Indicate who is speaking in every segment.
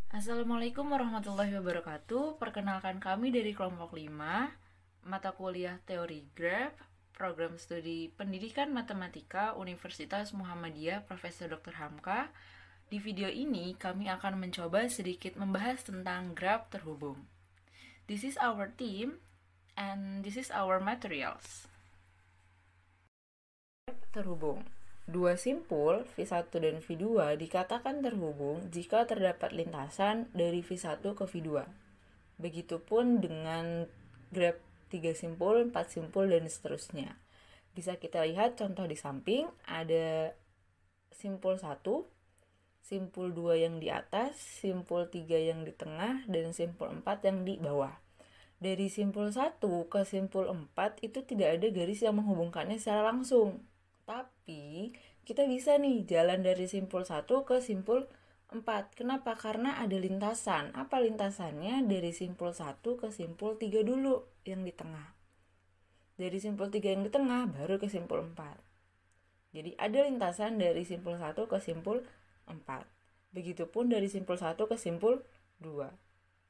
Speaker 1: Assalamualaikum warahmatullahi wabarakatuh. Perkenalkan kami dari kelompok 5, mata kuliah Teori Graph, Program Studi Pendidikan Matematika Universitas Muhammadiyah Profesor Dr. Hamka. Di video ini kami akan mencoba sedikit membahas tentang graf terhubung. This is our team and this is our materials. Graf terhubung. Dua simpul V1 dan V2 dikatakan terhubung jika terdapat lintasan dari V1 ke V2. Begitupun dengan graf 3 simpul, 4 simpul, dan seterusnya. Bisa kita lihat contoh di samping, ada simpul 1, simpul 2 yang di atas, simpul 3 yang di tengah, dan simpul 4 yang di bawah. Dari simpul 1 ke simpul 4 itu tidak ada garis yang menghubungkannya secara langsung. Tapi kita bisa nih jalan dari simpul 1 ke simpul 4. Kenapa? Karena ada lintasan. Apa lintasannya? Dari simpul 1 ke simpul 3 dulu yang di tengah. Dari simpul 3 yang di tengah baru ke simpul 4. Jadi ada lintasan dari simpul 1 ke simpul 4. Begitupun dari simpul 1 ke simpul 2.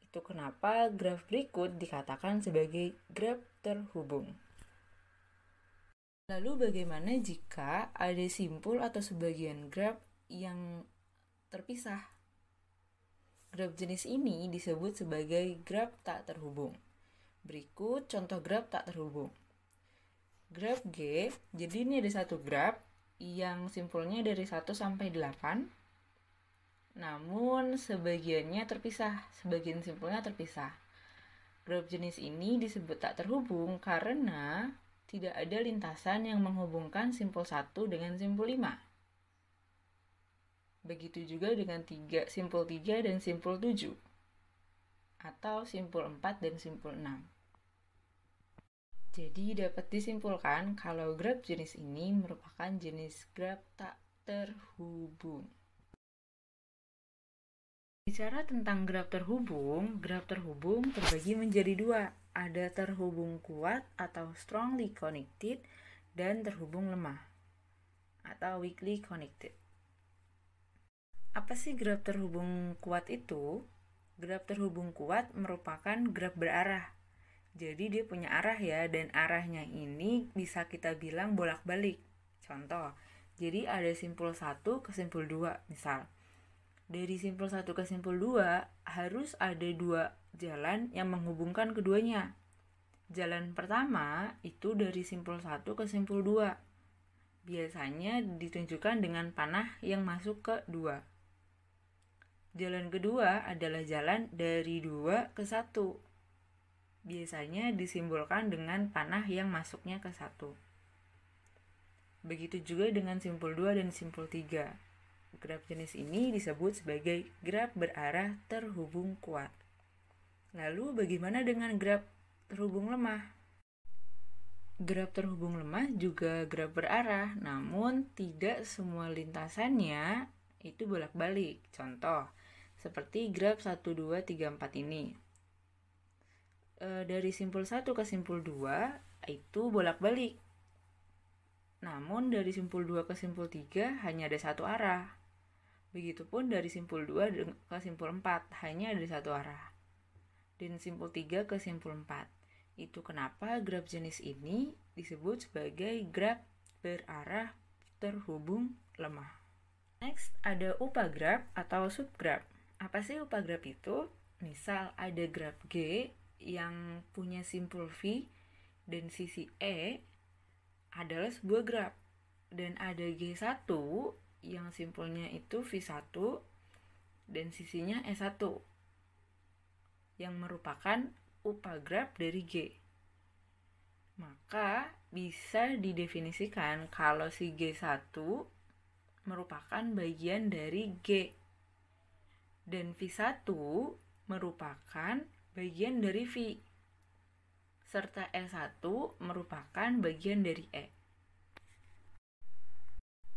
Speaker 1: Itu kenapa graf berikut dikatakan sebagai graf terhubung. Lalu bagaimana jika ada simpul atau sebagian graf yang terpisah? Graf jenis ini disebut sebagai graf tak terhubung. Berikut contoh graf tak terhubung. Graf G, jadi ini ada satu graf yang simpulnya dari 1 sampai 8. Namun sebagiannya terpisah, sebagian simpulnya terpisah. Graf jenis ini disebut tak terhubung karena tidak ada lintasan yang menghubungkan simpul 1 dengan simpul 5. Begitu juga dengan simpul 3 dan simpul 7. Atau simpul 4 dan simpul 6. Jadi dapat disimpulkan kalau graf jenis ini merupakan jenis graf tak terhubung. Bicara tentang graf terhubung terbagi menjadi dua. Ada terhubung kuat atau strongly connected dan terhubung lemah atau weakly connected. Apa sih graf terhubung kuat itu? Graf terhubung kuat merupakan graf berarah. Jadi dia punya arah ya, dan arahnya ini bisa kita bilang bolak-balik. Contoh, jadi ada simpul 1 ke simpul 2 misal. Dari simpul 1 ke simpul 2 harus ada dua jalan yang menghubungkan keduanya. Jalan pertama itu dari simpul 1 ke simpul 2. Biasanya ditunjukkan dengan panah yang masuk ke 2. Jalan kedua adalah jalan dari 2 ke 1. Biasanya disimbolkan dengan panah yang masuknya ke 1. Begitu juga dengan simpul 2 dan simpul 3. Graf jenis ini disebut sebagai graf berarah terhubung kuat. Lalu bagaimana dengan graf terhubung lemah? Graf terhubung lemah juga graf berarah, namun tidak semua lintasannya itu bolak-balik. Contoh, seperti graf 1, 2, 3, 4 ini. Dari simpul 1 ke simpul 2 itu bolak-balik. Namun dari simpul 2 ke simpul 3 hanya ada satu arah. Begitupun dari simpul 2 ke simpul 4 hanya ada satu arah. Dan simpul 3 ke simpul 4. Itu kenapa graf jenis ini disebut sebagai graf berarah terhubung lemah. Next ada upagraf atau subgraf. Apa sih upagraf itu? Misal ada graf G yang punya simpul V dan sisi E adalah sebuah graf. Dan ada G1 yang simpulnya itu V1 dan sisinya E1 yang merupakan upagraf dari G. Maka bisa didefinisikan kalau si G1 merupakan bagian dari G dan V1 merupakan bagian dari V serta E1 merupakan bagian dari E.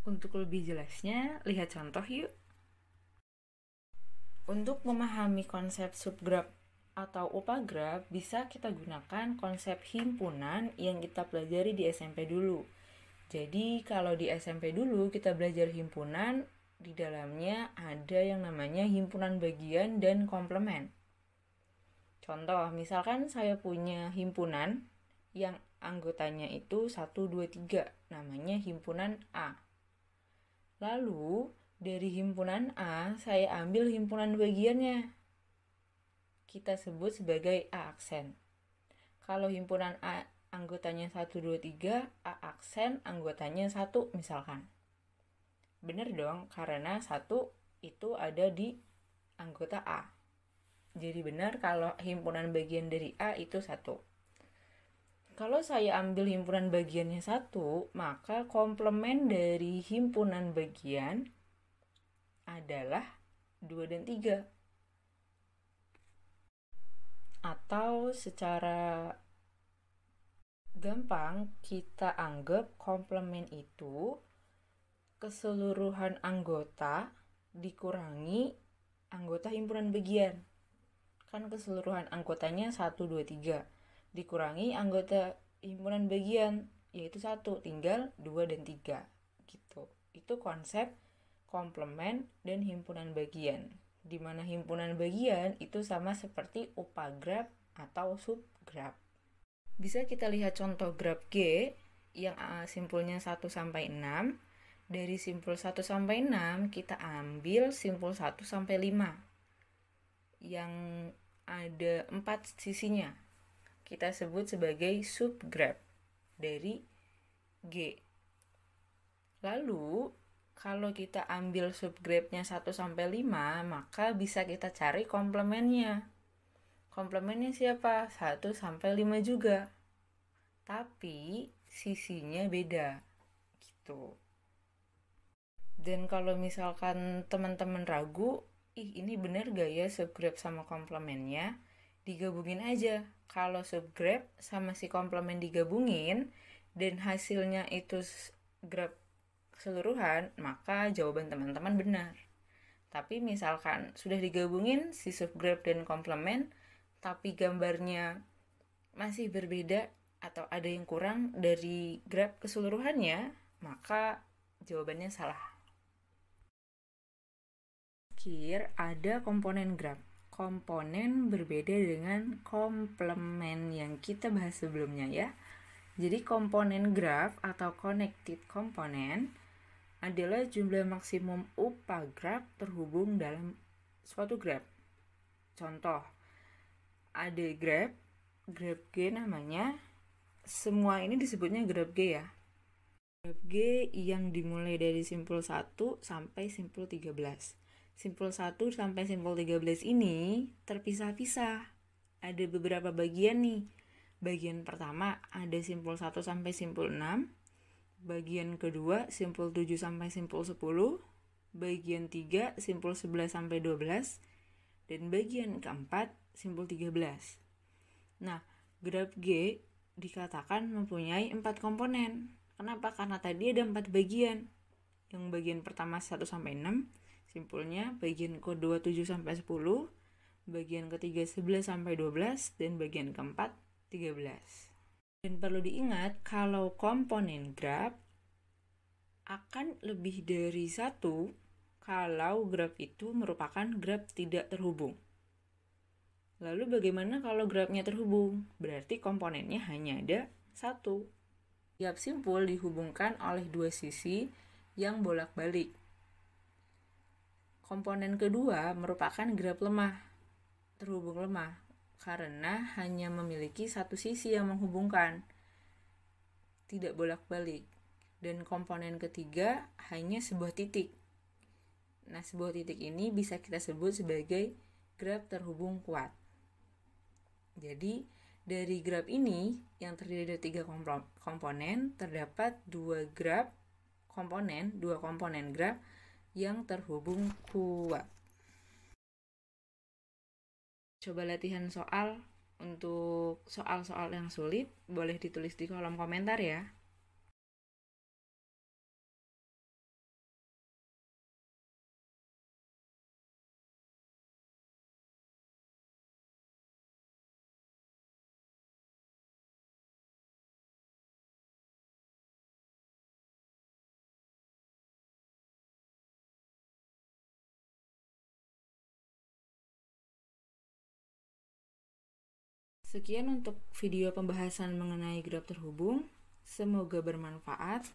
Speaker 1: Untuk lebih jelasnya, lihat contoh yuk. Untuk memahami konsep subgraf atau upagraf, bisa kita gunakan konsep himpunan yang kita pelajari di SMP dulu. Jadi kalau di SMP dulu kita belajar himpunan, di dalamnya ada yang namanya himpunan bagian dan komplement. Contoh, misalkan saya punya himpunan yang anggotanya itu 1, 2, 3, namanya himpunan A. Lalu, dari himpunan A, saya ambil himpunan bagiannya. Kita sebut sebagai A aksen. Kalau himpunan A anggotanya 1, 2, 3, A aksen anggotanya 1 misalkan. Benar dong, karena 1 itu ada di anggota A. Jadi benar kalau himpunan bagian dari A itu 1. Kalau saya ambil himpunan bagiannya 1, maka komplement dari himpunan bagian adalah 2 dan 3. Atau secara gampang kita anggap komplement itu keseluruhan anggota dikurangi anggota himpunan bagian. Kan keseluruhan anggotanya 1, 2, 3 dikurangi anggota himpunan bagian yaitu 1, tinggal 2 dan 3 gitu. Itu konsep komplement dan himpunan bagian, di mana himpunan bagian itu sama seperti upagraf atau subgraf. Bisa kita lihat contoh graf G yang simpulnya 1 sampai 6. Dari simpul 1 sampai 6 kita ambil simpul 1 sampai 5 yang ada 4 sisinya. Kita sebut sebagai subgraf dari G. Lalu kalau kita ambil subgrafnya 1 sampai 5, maka bisa kita cari komplemennya. Komplemennya siapa? 1 sampai 5 juga. Tapi sisinya beda. Gitu. Dan kalau misalkan teman-teman ragu, ini benar gak ya subgraf sama komplemennya? Digabungin aja. Kalau subgraf sama si komplement digabungin dan hasilnya itu graf keseluruhan, maka jawaban teman-teman benar. Tapi misalkan sudah digabungin si subgraf dan komplement, tapi gambarnya masih berbeda atau ada yang kurang dari graf keseluruhannya, maka jawabannya salah. Terakhir, ada komponen graf. Komponen berbeda dengan komplement yang kita bahas sebelumnya ya. Jadi komponen graf atau connected component adalah jumlah maksimum upagraf terhubung dalam suatu graf. Contoh, ada graf G namanya, semua ini disebutnya graf G ya. Graf G yang dimulai dari simpul 1 sampai simpul 13. Simpul 1 sampai simpul 13 ini terpisah-pisah. Ada beberapa bagian nih. Bagian pertama ada simpul 1 sampai simpul 6. Bagian kedua simpul 7 sampai simpul 10. Bagian 3 simpul 11 sampai 12. Dan bagian keempat simpul 13. Nah, graf G dikatakan mempunyai 4 komponen. Kenapa? Karena tadi ada 4 bagian. Yang bagian pertama 1 sampai 6. Simpulnya bagian kedua 7 sampai 10, bagian ketiga 11 sampai 12, dan bagian keempat 13. Dan perlu diingat kalau komponen graf akan lebih dari 1 kalau graf itu merupakan graf tidak terhubung. Lalu bagaimana kalau grafnya terhubung? Berarti komponennya hanya ada 1. Tiap simpul dihubungkan oleh 2 sisi yang bolak-balik. Komponen kedua merupakan graf lemah, terhubung lemah, karena hanya memiliki 1 sisi yang menghubungkan, tidak bolak-balik. Dan komponen ketiga hanya sebuah titik. Nah, sebuah titik ini bisa kita sebut sebagai graf terhubung kuat. Jadi, dari graf ini yang terdiri dari 3 komponen, terdapat 2 komponen graf yang terhubung kuat. Coba latihan soal. Untuk soal-soal yang sulit, boleh ditulis di kolom komentar ya. Sekian untuk video pembahasan mengenai graf terhubung. Semoga bermanfaat.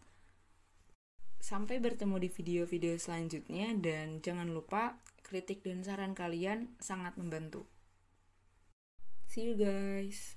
Speaker 1: Sampai bertemu di video-video selanjutnya, dan jangan lupa kritik dan saran kalian sangat membantu. See you guys.